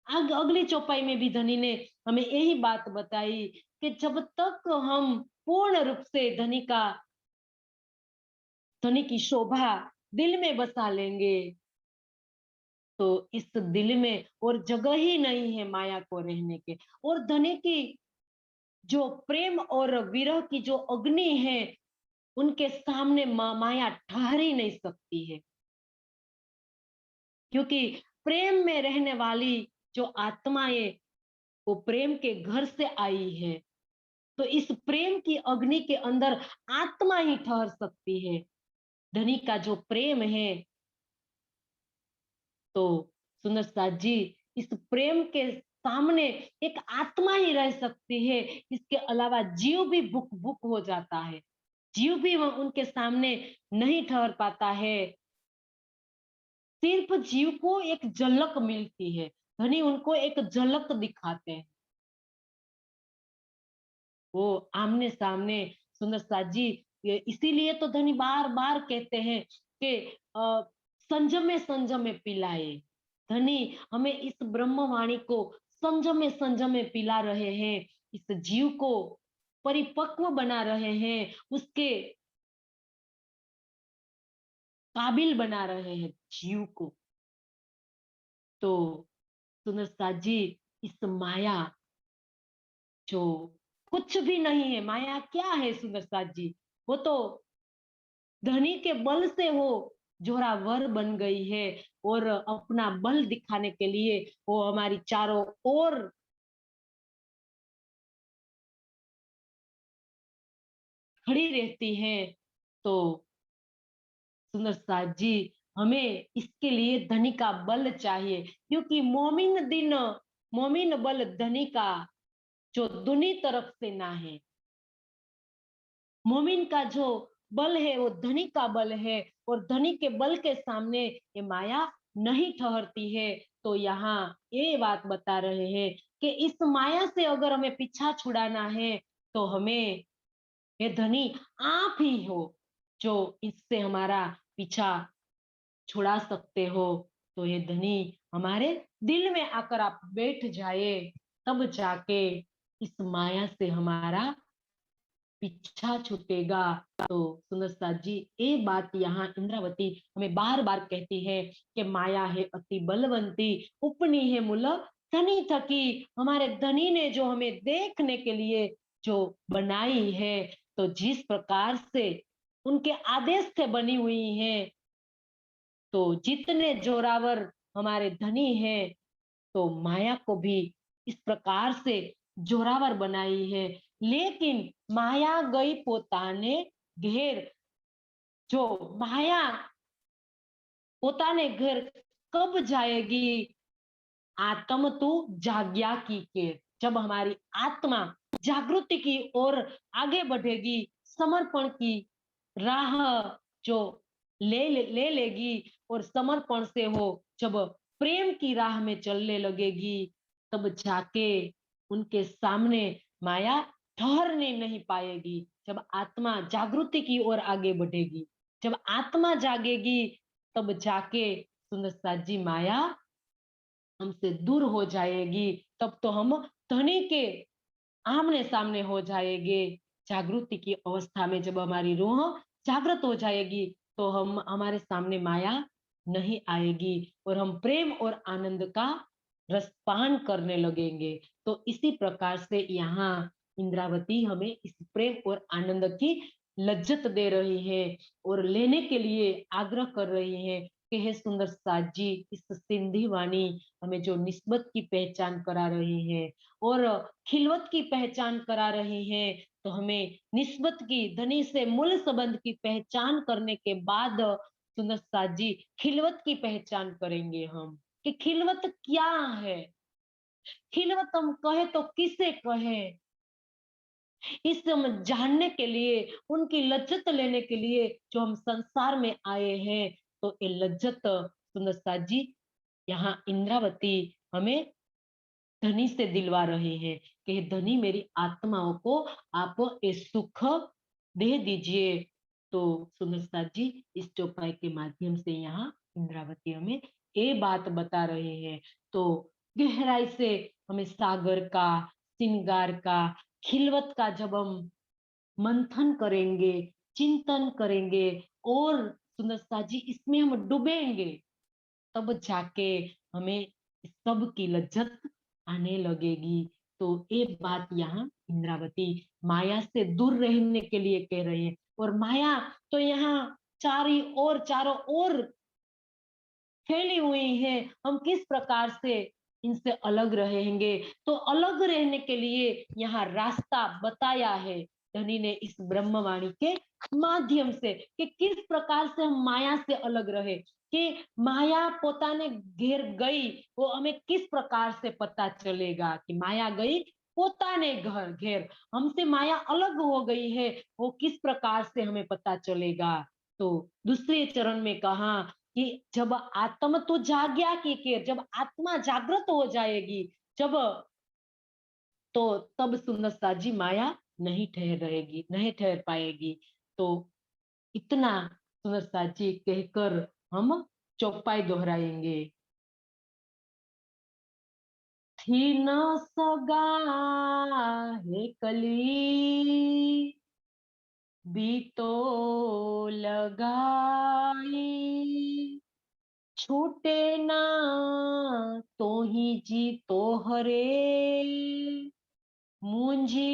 अगली चौपाई में भी धनी ने हमें यही बात बताई कि जब तक हम पूर्ण रूप से धनी की शोभा दिल में बसा लेंगे, तो इस दिल में और जगह ही नहीं है माया को रहने के। और धनी की जो प्रेम और विरह की जो अग्नि है, उनके सामने माया ठहर ही नहीं सकती है, क्योंकि प्रेम में रहने वाली जो आत्माएं वो प्रेम के घर से आई है, तो इस प्रेम की अग्नि के अंदर आत्मा ही ठहर सकती है। धनी का जो प्रेम है, तो सुंदर साथ जी इस प्रेम के सामने एक आत्मा ही रह सकती है, इसके अलावा जीव भी भुक भुक हो जाता है, जीव भी उनके सामने नहीं ठहर पाता है। सिर्फ जीव को एक झलक मिलती है, धनी उनको एक झलक दिखाते हैं। वो आमने सामने सुंदर साथ जी, इसीलिए तो धनी बार बार कहते हैं कि संजमे संजमे पिलाए। धनी हमें इस ब्रह्मवाणी को संजमे पिला रहे हैं, इस जीव को परिपक्व बना रहे हैं, उसके काबिल बना रहे हैं जीव को। तो सुंदर साथ जी, इस माया जो कुछ भी नहीं है, माया क्या है सुंदर साथ जी? वो तो धनी के बल से वो जोरावर बन गई है, और अपना बल दिखाने के लिए वो हमारी चारों ओर खड़ी रहती है। तो सुंदर साथ जी, हमें इसके लिए धनी का बल चाहिए, क्योंकि मोमिन बल धनी का जो दुनी तरफ से ना है। मोमिन का जो बल है वो धनी का बल है, और धनी के बल के सामने ये माया नहीं ठहरती है। तो यहाँ ये बात बता रहे हैं कि इस माया से अगर हमें पीछा छुड़ाना है, तो हमें, ये धनी आप ही हो जो इससे हमारा पीछा छुड़ा सकते हो। तो ये धनी हमारे दिल में आकर आप बैठ जाए, तब जाके इस माया से हमारा पीछा छूटेगा। तो सुंदर साथ जी, ये बात यहाँ इंद्रावती हमें बार बार कहती है कि माया है अति बलवंती, उपनी है मूल धनी थकी। हमारे धनी ने जो हमें देखने के लिए जो बनाई है, तो जिस प्रकार से उनके आदेश से बनी हुई है, तो जितने जोरावर हमारे धनी हैं, तो माया को भी इस प्रकार से जोरावर बनाई है। लेकिन माया गई पोताने घेर, जो माया पोताने घर कब जाएगी? आत्म तो जाग्या की के, जब हमारी आत्मा जागृति की ओर आगे बढ़ेगी, समर्पण की राह जो ले लेगी, और समर्पण से वो जब प्रेम की राह में चलने लगेगी, तब जाके उनके सामने माया ठहरने नहीं पाएगी। जब आत्मा जागृति की ओर आगे बढ़ेगी, जब आत्मा जागेगी, तब जाके सुंदर साथ जी माया हमसे दूर हो जाएगी। तब तो हम धनी के आमने सामने हो जाएंगे। जागृति की अवस्था में जब हमारी रूह जागृत हो जाएगी, तो हम हमारे सामने माया नहीं आएगी, और हम प्रेम और आनंद का रसपान करने लगेंगे। तो इसी प्रकार से यहाँ इंद्रावती हमें इस प्रेम और आनंद की लज्जत दे रही है, और लेने के लिए आग्रह कर रही है कि हे सुंदर साथ जी, इस सिंधी वाणी हमें जो निस्बत की पहचान करा रही है, और खिलवत की पहचान करा रही है, तो हमें निस्बत की, धनी से मूल संबंध की पहचान करने के बाद सुंदर साथ जी खिलवत की पहचान करेंगे हम, कि खिलवत क्या है। खिलवत हम कहे तो किसे कहे? इस जानने के लिए, उनकी लज्जत लेने के लिए जो हम संसार में आए हैं, तो ये लज्जत सुंदर साथ जी यहाँ इंद्रावती हमें धनी से दिलवा रहे हैं कि धनी मेरी आत्माओं को आप ये सुख दे दीजिए। तो सुंदर साथ जी इस चौपाई के माध्यम से यहाँ इंद्रावती हमें ये बात बता रहे हैं। तो गहराई से हमें सागर का, श्रृंगार का, खिलवत का जब हम मंथन करेंगे, चिंतन करेंगे, और सुंदर साथ जी इसमें हम डूबेंगे, तब जाके हमें सब की लज्जत आने लगेगी। तो ये बात यहाँ इंद्रावती माया से दूर रहने के लिए कह रहे हैं। और माया तो यहाँ चारों ओर फैली हुई है, हम किस प्रकार से इनसे अलग रहेंगे? तो अलग रहने के लिए यहाँ रास्ता बताया है। धनी ने इस ब्रह्मवाणी के माध्यम से कि किस प्रकार से हम माया से अलग रहे, कि माया पोताने घेर गई वो हमें किस प्रकार से पता चलेगा कि माया गई पोताने घर घेर, हमसे माया अलग हो गई है, वो किस प्रकार से हमें पता चलेगा। तो दूसरे चरण में कहा कि जब आत्म तो जाग्या की केर, जब आत्मा जागृत हो जाएगी, जब तो तब सुंदर जी माया नहीं ठहर रहेगी, नहीं ठहर पाएगी। तो इतना सुंदर जी कहकर हम चौपाई दोहराएंगे। थी न सगा है कली बीतो लगाई, छूटे ना तो ही जी तो हरे, मुंजी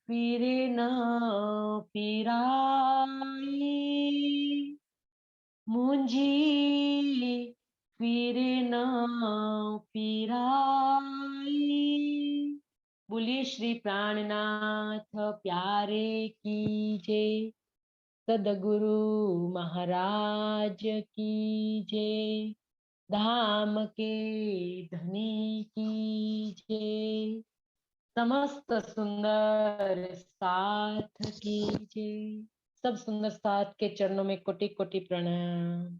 फिरे न फिराई, मुंजी फिरे न फिराई। बोलिए श्री प्राणनाथ प्यारे की जय, सदगुरु महाराज की जय, धाम के धनी की जय, समस्त सुंदर साथ की जय। सब सुंदर साथ के चरणों में कोटि कोटि प्रणाम।